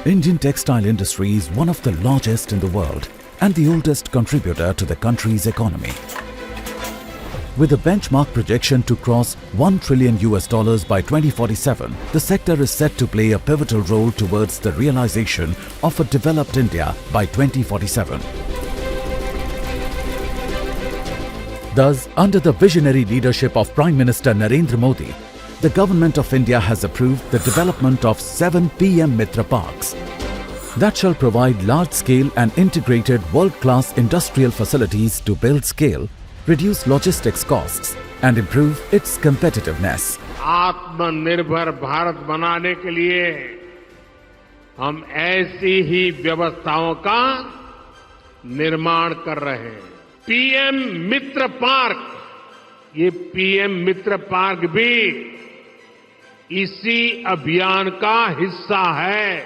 Indian textile industry is one of the largest in the world and the oldest contributor to the country's economy. With a benchmark projection to cross $1 trillion by 2047, the sector is set to play a pivotal role towards the realization of a developed India by 2047. Thus, under the visionary leadership of Prime Minister Narendra Modi, the Government of India has approved the development of 7 PM Mitra Parks that shall provide large-scale and integrated world-class industrial facilities to build scale, reduce logistics costs and improve its competitiveness. आत्मनिर्भर भारत बनाने के लिए हम ऐसी ही व्यवस्थाओं का निर्माण कर रहे हैं। पीएम मित्र पार्क, ये पीएम मित्र पार्क भी इसी अभियान का हिस्सा है।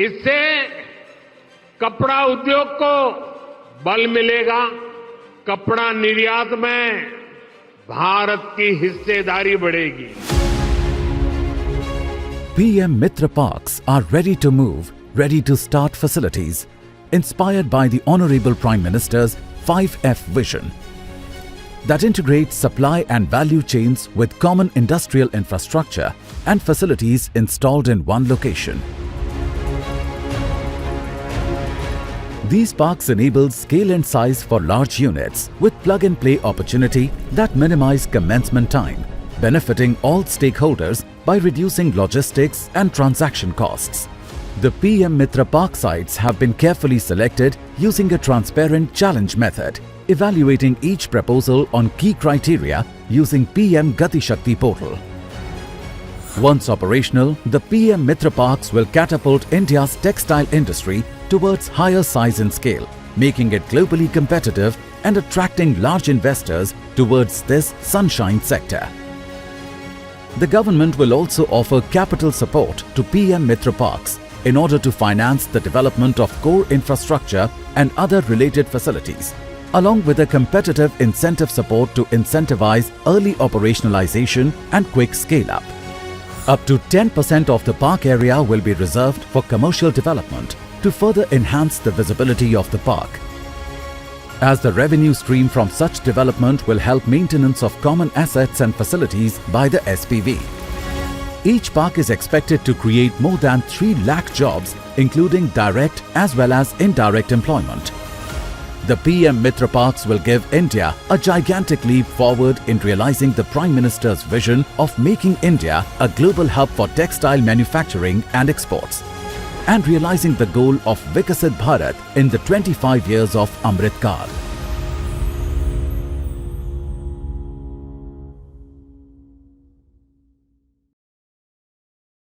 इससे कपड़ा उद्योग को बल मिलेगा। कपड़ा निर्यात में भारत की हिस्सेदारी बढ़ेगी। PM Mitra Parks are ready to move, ready to start facilities, inspired by the Honorable Prime Minister's 5F vision that integrates supply and value chains with common industrial infrastructure and facilities installed in one location. These parks enable scale and size for large units with plug-and-play opportunity that minimize commencement time, benefiting all stakeholders by reducing logistics and transaction costs. The PM Mitra Park sites have been carefully selected using a transparent challenge method, evaluating each proposal on key criteria using PM Gati Shakti portal. Once operational, the PM Mitra Parks will catapult India's textile industry towards higher size and scale, making it globally competitive and attracting large investors towards this sunshine sector. The government will also offer capital support to PM Mitra Parks in order to finance the development of core infrastructure and other related facilities, along with a competitive incentive support to incentivize early operationalization and quick scale-up. Up to 10% of the park area will be reserved for commercial development to further enhance the visibility of the park, as the revenue stream from such development will help maintenance of common assets and facilities by the SPV. Each park is expected to create more than 3 lakh jobs, including direct as well as indirect employment. The PM Mitra Parks will give India a gigantic leap forward in realizing the Prime Minister's vision of making India a global hub for textile manufacturing and exports, and realizing the goal of Vikasit Bharat in the 25 years of Amrit Kaal.